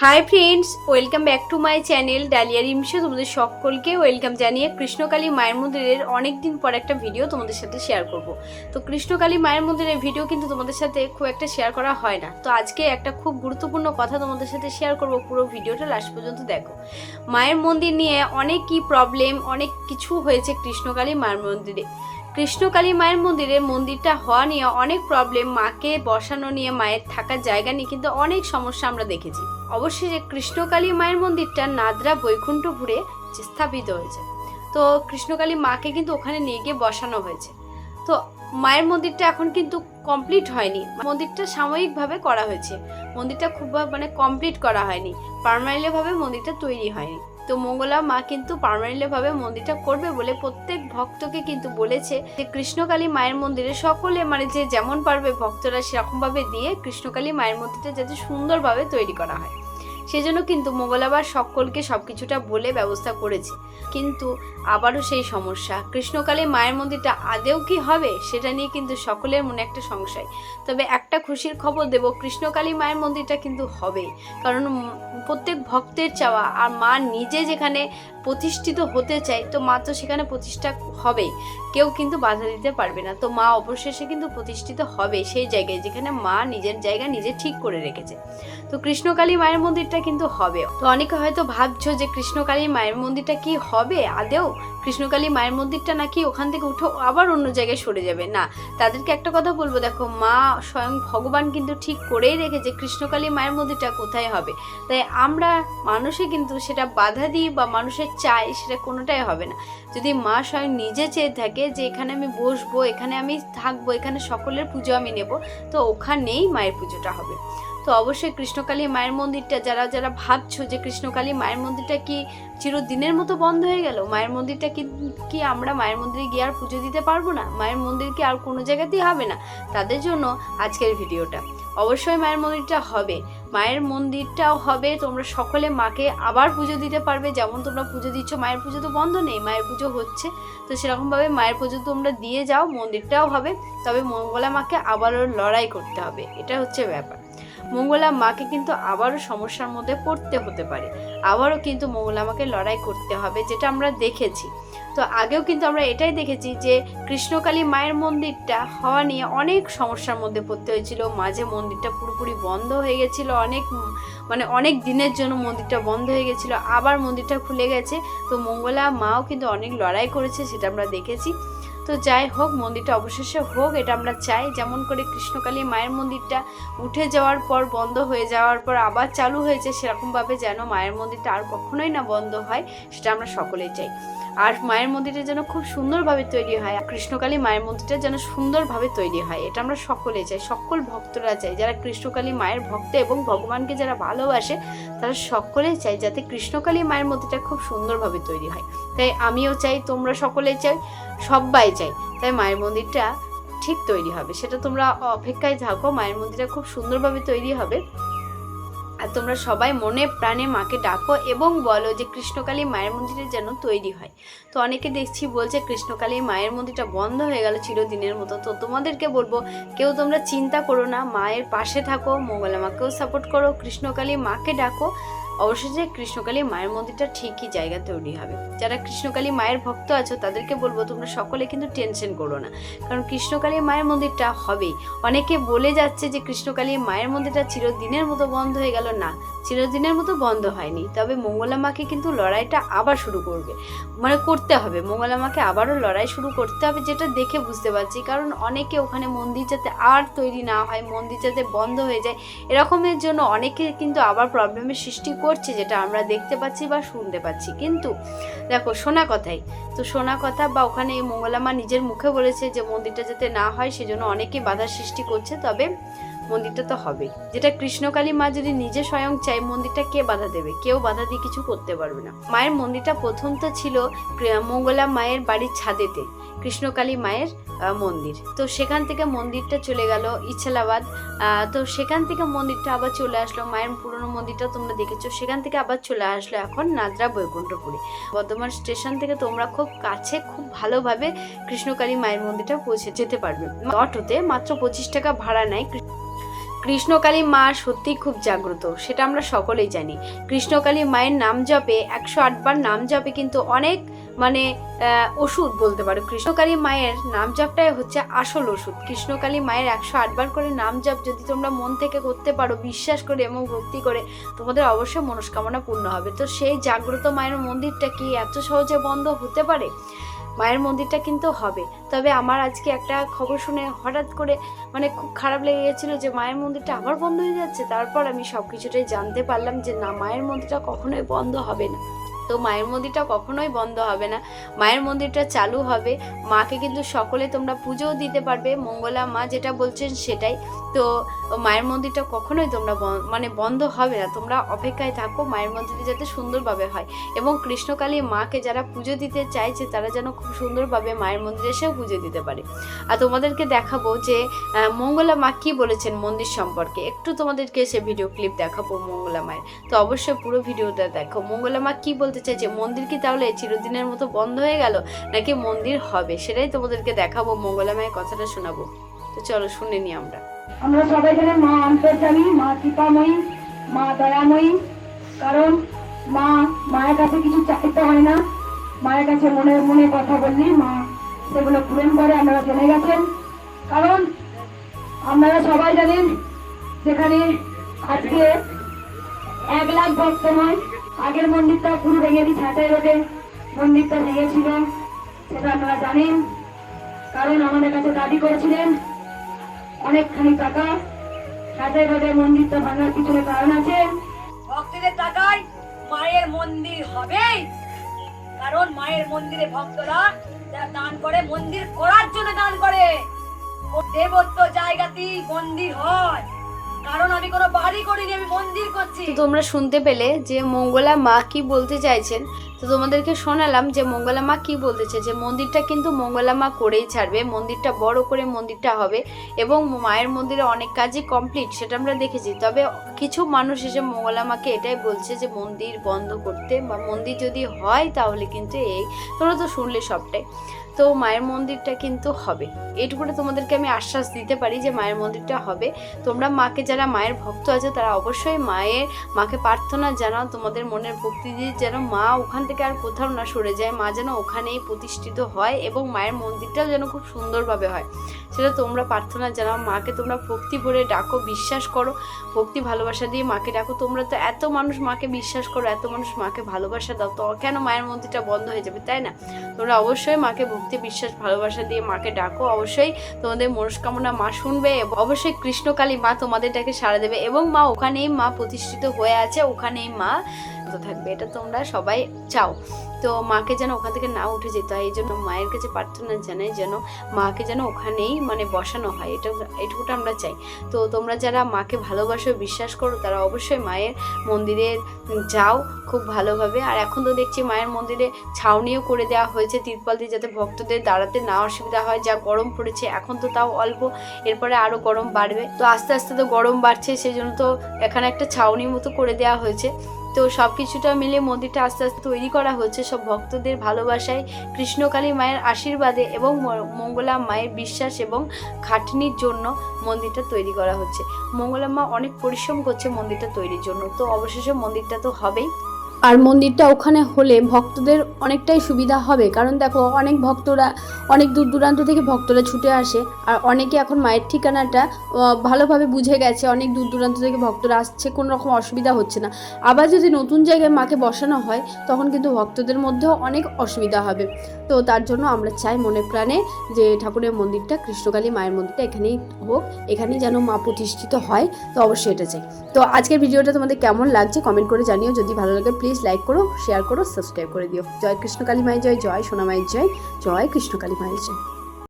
High friends, welcome back to my channel Dalia রিমসে। তোমাদের সকলকে ওয়েলকাম জানিয়ে কৃষ্ণকালী মায়ের মন্দিরের অনেক দিন পর একটা ভিডিও তোমাদের সাথে শেয়ার করব। তো কৃষ্ণকালী মায়ের মন্দিরের ভিডিও কিন্তু তোমাদের সাথে খুব একটা শেয়ার করা হয় না। তো আজকে একটা খুব গুরুত্বপূর্ণ কথা তোমাদের সাথে শেয়ার করব, পুরো ভিডিওটা লাস্ট পর্যন্ত দেখো। মায়ের মন্দির নিয়ে অনেক কি প্রবলেম, অনেক কিছু হয়েছে কৃষ্ণকালী মায়ের মন্দিরে। কৃষ্ণকালী মায়ের মন্দিরটা হওয়া নিয়ে অনেক প্রবলেম, মাকে বসানো নিয়ে, মায়ের থাকার জায়গা নিয়ে কিন্তু অনেক সমস্যা আমরা দেখেছি। অবশ্যই যে কৃষ্ণকালী মায়ের মন্দিরটা নাদরা বৈকুণ্ঠপুরে স্থাপিত হয়েছে। তো কৃষ্ণকালী মাকে কিন্তু ওখানে নিয়ে গিয়ে বসানো হয়েছে। তো মায়ের মন্দিরটা এখন কিন্তু কমপ্লিট হয়নি, মন্দিরটা সাময়িকভাবে করা হয়েছে, মন্দিরটা খুব কমপ্লিট করা হয়নি, পার্মানেন্টলি ভাবে মন্দিরটা তৈরি হয়নি। তো মঙ্গলা মা কিন্তু পার্মানেন্টলি ভাবে মন্দিরটা করবে বলে প্রত্যেক ভক্তকে কিন্তু বলেছে যে কৃষ্ণকালী মায়ের মন্দিরে সকলে যে যেমন পারবে ভক্তরা সেরকম ভাবে দিয়ে কৃষ্ণকালী মায়ের মন্দিরটা যাতে সুন্দরভাবে তৈরি করা হয়, সেজন্য কিন্তু মঙ্গলাবার সকলকে সবকিছুটা বলে ব্যবস্থা করেছে। কিন্তু আবারও সেই সমস্যা, কৃষ্ণকালী মায়ের মন্দিরটা আদেও কি হবে সেটা নিয়ে কিন্তু সকলের মনে একটা সংশয়। তবে একটা খুশির খবর দেব, কৃষ্ণকালী মায়ের মন্দিরটা কিন্তু হবে, কারণ প্রত্যেক ভক্তের চাওয়া, আর মা নিজে যেখানে প্রতিষ্ঠিত হতে চায় তো মা তো সেখানে প্রতিষ্ঠা হবেই, কেউ কিন্তু বাধা দিতে পারবে না। তো মা অবশেষে কিন্তু প্রতিষ্ঠিত হবে সেই জায়গায় যেখানে মা নিজের জায়গা নিজে ঠিক করে রেখেছে। তো কৃষ্ণকালী মায়ের মন্দিরটা কিন্তু হবে। তো অনেকে হয়তো ভাবছো যে কৃষ্ণকালী মায়ের মন্দিরটা কি হবে আদেও, কৃষ্ণকালী মায়ের মন্দিরটা নাকি ওখান থেকে উঠে আবার অন্য জায়গায় সরে যাবে। না, তাদেরকে একটা কথা বলবো, দেখো মা স্বয়ং ভগবান কিন্তু ঠিক করেই রেখেছে কৃষ্ণকালী মায়ের মন্দিরটা কোথায় হবে। তাই আমরা মানুষে কিন্তু সেটা বাধা দিই বা মানুষের চাই, সেটা কোনোটাই হবে না। যদি মা স্বয়ং নিজে চেয়ে থাকে যে এখানে আমি বসবো, এখানে আমি থাকবো, এখানে সকলের পুজো আমি নেব, তো ওখানেই মায়ের পুজোটা হবে। তো অবশ্যই কৃষ্ণকালী মায়ের মন্দিরটা যারা যারা ভাবছো যে কৃষ্ণকালী মায়ের মন্দিরটা কি চিরদিনের মতো বন্ধ হয়ে গেল, মায়ের মন্দিরটা কি আমরা মায়ের মন্দিরে গিয়ে আর পুজো দিতে পারবো না, মায়ের মন্দির কি আর কোনো জায়গাতেই হবে না, তাদের জন্য আজকের ভিডিওটা। অবশ্যই মায়ের মন্দিরটা হবে, মায়ের মন্দিরটাও হবে, তোমরা সকলে মাকে আবার পুজো দিতে পারবে। যেমন তোমরা পুজো দিচ্ছ, মায়ের পুজো তো বন্ধ নেই, মায়ের পুজো হচ্ছে, তো সেরকমভাবে মায়ের পুজো তোমরা দিয়ে যাও, মন্দিরটাও হবে। তবে মঙ্গলা মাকে আবারও লড়াই করতে হবে, এটা হচ্ছে ব্যাপার। মঙ্গলা মাকে কিন্তু আবারও সমস্যার মধ্যে পড়তে হতে পারে, আবারও কিন্তু মঙ্গলা মাকে লড়াই করতে হবে, যেটা আমরা দেখেছি। তো আগেও কিন্তু আমরা এটাই দেখেছি যে কৃষ্ণকালী মায়ের মন্দিরটা হওয়া নিয়ে অনেক সমস্যার মধ্যে পড়তে হয়েছিল, মাঝে মন্দিরটা পুরোপুরি বন্ধ হয়ে গেছিলো, অনেক দিনের জন্য মন্দিরটা বন্ধ হয়ে গেছিল, আবার মন্দিরটা খুলে গেছে। তো মঙ্গলা মাও কিন্তু অনেক লড়াই করেছে, সেটা আমরা দেখেছি। তো যাই হোক, মন্দিরটা অবশেষে হোক, এটা আমরা চাই। যেমন করে কৃষ্ণকালী মায়ের মন্দিরটা উঠে যাওয়ার পর, বন্ধ হয়ে যাওয়ার পর আবার চালু হয়েছে, সেরকমভাবে যেন মায়ের মন্দিরটা আর কখনোই না বন্ধ হয়, সেটা আমরা সকলেই চাই। আর মায়ের মন্দিরটা যেন খুব সুন্দরভাবে তৈরি হয়, কৃষ্ণকালী মায়ের মন্দিরটা যেন সুন্দরভাবে তৈরি হয়, এটা আমরা সকলে চাই, সকল ভক্তরা চাই, যারা কৃষ্ণকালী মায়ের ভক্ত এবং ভগবানকে যারা ভালোবাসে তারা সকলেই চাই যাতে কৃষ্ণকালী মায়ের মন্দিরটা খুব সুন্দরভাবে তৈরি হয়। তাই আমিও চাই, তোমরা সকলে চাই, সবাই চাই, তাই মায়ের মন্দিরটা ঠিক তৈরি হবে, সেটা তোমরা অপেক্ষায় থাকো। মায়ের মন্দিরটা খুব সুন্দরভাবে তৈরি হবে, আর তোমরা সবাই মনে প্রাণে মাকে ডাকো এবং বলো যে কৃষ্ণকালী মায়ের মন্দিরে যেন তৈরি হয়। তো অনেকে দেখছি বলছে কৃষ্ণকালী মায়ের মন্দিরটা বন্ধ হয়ে গেল চিরদিনের মতো। তো তোমাদেরকে বলবো, কেউ তোমরা চিন্তা করো না, মায়ের পাশে থাকো, মঙ্গলা মাকেও সাপোর্ট করো, কৃষ্ণকালী মাকে ডাকো, অবশেষে কৃষ্ণকালী মায়ের মন্দিরটা ঠিকই জায়গা তৈরি হবে। যারা কৃষ্ণকালী মায়ের ভক্ত আছো তাদেরকে বলবো তোমরা সকলে কিন্তু টেনশন করো না, কারণ কৃষ্ণকালী মায়ের মন্দিরটা হবেই। অনেকে বলে যাচ্ছে যে কৃষ্ণকালী মায়ের মন্দিরটা চিরদিনের মতো বন্ধ হয়ে গেল, না, চিরদিনের মতো বন্ধ হয়নি। তবে মঙ্গলা মাকে কিন্তু লড়াইটা আবার শুরু করতে হবে, মঙ্গলা মাকে আবারও লড়াই শুরু করতে হবে, যেটা দেখে বুঝতে পারছি। কারণ অনেকে ওখানে মন্দির যাতে আর তৈরি না হয়, মন্দির যাতে বন্ধ হয়ে যায়, এরকমের জন্য অনেকে কিন্তু আবার প্রবলেমের সৃষ্টি করছে, যেটা আমরা দেখতে পাচ্ছি বা শুনতে পাচ্ছি। কিন্তু দেখো, শোনা কথাই তো শোনা কথা, বা ওখানে মঙ্গলা মা নিজের মুখে বলেছে যে মন্দিরটা যাতে না হয়, সেজন্য অনেকে বাধার সৃষ্টি করছে। তবে মন্দিরটা তো হবে, যেটা কৃষ্ণকালী মা যদি নিজে স্বয়ং চাই, মন্দিরটা কে বাধা দেবে? কেউ বাধা দিয়ে কিছু করতে পারবে না। মায়ের মন্দিরটা প্রথম তো ছিল মঙ্গলা মায়ের বাড়ির ছাদেতে কৃষ্ণকালী মায়ের মন্দির, তো সেখান থেকে মন্দিরটা চলে গেল ইছালাবাদ। তো সেখান থেকে মন্দিরটা আবার চলে আসলো, মায়ের পুরনো মন্দিরটা তোমরা দেখেছো, সেখান থেকে আবার চলে আসলো এখন নাদরা বৈকুণ্ঠপুরে। বর্ধমান স্টেশন থেকে তোমরা খুব কাছে, খুব ভালোভাবে কৃষ্ণকালী মায়ের মন্দিরটা পৌঁছে যেতে পারবে। অটোতে মাত্র 25 টাকা ভাড়া নেয়। কৃষ্ণকালী মা সত্যি খুব জাগ্রত, সেটা আমরা সকলেই জানি। কৃষ্ণকালী মায়ের নাম জপে 108 বার নাম জপে কিন্তু অনেক ওষুধ বলতে পারো। কৃষ্ণকালী মায়ের নাম জপটাই হচ্ছে আসল ওষুধ। কৃষ্ণকালী মায়ের 108 বার করে নাম জপ যদি তোমরা মন থেকে করতে পারো, বিশ্বাস করে এবং ভক্তি করে, তোমাদের অবশ্যই মনস্কামনা পূর্ণ হবে। তো সেই জাগ্রত মায়ের মন্দিরটা কি এত সহজে বন্ধ হতে পারে? মায়ের মন্দিরটা কিন্তু হবে। তবে আমার আজকে একটা খবর শুনে হঠাৎ করে খুব খারাপ লেগে গেছিলো যে মায়ের মন্দিরটা আবার বন্ধ হয়ে যাচ্ছে। তারপর আমি সব কিছুটাই জানতে পারলাম যে না, মায়ের মন্দিরটা কখনোই বন্ধ হবে না। তো মায়ের মন্দিরটা কখনোই বন্ধ হবে না, মায়ের মন্দিরটা চালু হবে। মাকে কিন্তু সকলে তোমরা পুজোও দিতে পারবে, মঙ্গলা মা যেটা বলছেন সেটাই। তো মায়ের মন্দিরটা কখনোই তোমরা বন্ধ হবে না। তোমরা অপেক্ষায় থাকো মায়ের মন্দিরটা যাতে সুন্দরভাবে হয়, এবং কৃষ্ণকালী মাকে যারা পুজো দিতে চাইছে তারা যেন খুব সুন্দরভাবে মায়ের মন্দিরে এসেও পুজো দিতে পারে। আর তোমাদেরকে দেখাবো যে মঙ্গলা মা কি বলেছেন মন্দির সম্পর্কে। একটু তোমাদেরকে সে ভিডিও ক্লিপ দেখাবো মঙ্গলা মায়ের। তো অবশ্যই পুরো ভিডিওটা দেখো। মঙ্গলা মা কি বলতে চাইছে, মন্দির কি তাহলে চিরদিনের মতো বন্ধ হয়ে গেল নাকি মন্দির হবে, সেটাই তোমাদেরকে দেখাবো। মঙ্গলা মায়ের কথাটা শোনাবো। তো চলো শুনে নি আমরা। আমরা সবাই জানি মা অন্তর্যামী, মা কৃপাময়ী, মা দয়াময়ী। কারণ মায়ের কাছে কিছু চাইতে হয় না, মায়ের কাছে মনে কথা বললি মা সেগুলো পূরণ করে, আপনারা জেনে গেছেন। কারণ আপনারা সবাই জানেন যেখানে আজকে 1 লাখ ভক্ত নয়, আগের মন্দিরটা পুরো ভেঙে দিয়ে ছাঁটাই রোডে মন্দিরটা ভেঙেছিল, সেটা আপনারা জানেন। কারণ আমাদের কাছে দাবি করেছিলেন অনেকখানি টাকা। ছাঁটাই রোডে মন্দিরটা ভাঙার পিছনে কারণ আছে, ভক্তদের টাকায় মায়ের মন্দির হবেই। কারণ মায়ের মন্দিরে ভক্তরা যারা দান করে, মন্দির করার জন্য দান করে। দেবত্ব জায়গাতেই মন্দির হয়। কারণ আমি কোনো বাড়ি করিনি, আমি মন্দির করছি। তো তোমরা শুনতে পেলে যে মঙ্গলা মা কি বলতে চাইছেন। তো তোমাদেরকে শোনালাম যে মঙ্গলা মা কি বলতে চাইছে। মন্দিরটা কিন্তু মঙ্গলা মা করেই ছাড়বে, মন্দিরটা বড় করে মন্দিরটা হবে, এবং মায়ের মন্দিরে অনেক কাজই কমপ্লিট, সেটা আমরা দেখেছি। তবে কিছু মানুষ এসে মঙ্গলা মাকে এটাই বলছে যে মন্দির বন্ধ করতে, বা মন্দির যদি হয় তাহলে কিন্তু তোমরা তো শুনলে সবটাই। তো মায়ের মন্দিরটা কিন্তু হবে, এইটুকুটা তোমাদেরকে আমি আশ্বাস দিতে পারি যে মায়ের মন্দিরটা হবে। তোমরা মাকে, যারা মায়ের ভক্ত আছে তারা অবশ্যই মাকে প্রার্থনা জানাও, তোমাদের মনের ভক্তি দিয়ে যেন মা ওখান থেকে আর কোথাও না সরে যায়, মা যেন ওখানেই প্রতিষ্ঠিত হয়, এবং মায়ের মন্দিরটাও যেন খুব সুন্দরভাবে হয়, সেটা তোমরা প্রার্থনা জানাও। মাকে তোমরা ভক্তি ভরে ডাকো, বিশ্বাস করো, ভক্তি ভালোবাসা দিয়ে মাকে ডাকো। তোমরা তো এত মানুষ মাকে বিশ্বাস করো, এত মানুষ মাকে ভালোবাসা দাও, তো কেন মায়ের মন্দিরটা বন্ধ হয়ে যাবে, তাই না? তোমরা অবশ্যই মাকে ভক্তি বিশ্বাস ভালোবাসা দিয়ে মাকে ডাকো, অবশ্যই তোমাদের মনস্কামনা মা শুনবে, এবং অবশ্যই কৃষ্ণকালী মা তোমাদের ডাকে সাড়া দেবে, এবং মা ওখানেই মা প্রতিষ্ঠিত হয়ে আছে, ওখানেই মা থাকবে, এটা তোমরা সবাই চাও। তো মাকে যেন ওখান থেকে না উঠে যেতে হয়, এই জন্য মায়ের কাছে প্রার্থনা জানাই যেন মাকে যেন ওখানেই বসানো হয়, এটুকুটা আমরা চাই। তো তোমরা যারা মাকে ভালোবাসো, বিশ্বাস করো, তারা অবশ্যই মায়ের মন্দিরে যাও খুব ভালোভাবে। আর এখন তো দেখছি মায়ের মন্দিরে ছাউনিও করে দেওয়া হয়েছে তিরপল দিয়ে, যাতে ভক্তদের দাঁড়াতে না অসুবিধা হয়। যা গরম পড়েছে এখন তো তাও অল্প, এরপরে আরও গরম বাড়বে, তো আস্তে আস্তে তো গরম বাড়ছে, সেই জন্য তো এখানে একটা ছাউনির মতো করে দেওয়া হয়েছে। তো সব কিছুটা মিলে মন্দিরটা আস্তে আস্তে তৈরি করা হচ্ছে সব ভক্তদের ভালোবাসায়, কৃষ্ণকালী মায়ের আশীর্বাদে এবং মঙ্গলা মায়ের বিশ্বাস এবং খাটনির জন্য মন্দিরটা তৈরি করা হচ্ছে। মঙ্গলা মা অনেক পরিশ্রম করছে মন্দিরটা তৈরির জন্য, তো অবশেষে মন্দিরটা তো হবেই। আর মন্দিরটা ওখানে হলে ভক্তদের অনেকটাই সুবিধা হবে, কারণ দেখো অনেক ভক্তরা অনেক দূর দূরান্ত থেকে ভক্তরা ছুটে আসে, আর অনেকে এখন মায়ের ঠিকানাটা ভালোভাবে বুঝে গেছে, অনেক দূর দূরান্ত থেকে ভক্তরা আসছে, কোনো রকম অসুবিধা হচ্ছে না। আবার যদি নতুন জায়গায় মাকে বসানো হয় তখন কিন্তু ভক্তদের মধ্যেও অনেক অসুবিধা হবে। তো তার জন্য আমরা চাই মনে প্রাণে যে ঠাকুরের মন্দিরটা, কৃষ্ণকালী মায়ের মন্দিরটা এখানেই হোক, এখানেই যেন মা প্রতিষ্ঠিত হয়। তো অবশ্যই এটা চাই। তো আজকের ভিডিওটা তোমাদের কেমন লাগছে কমেন্ট করে জানিও, যদি ভালো লাগে প্লিজ লাইক করো, শেয়ার করো, সাবস্ক্রাইব করে দিও। জয় কৃষ্ণকালী মায়ের জয়, জয় সোনা মায়ের জয়, জয় কৃষ্ণকালী মায়ের জয়।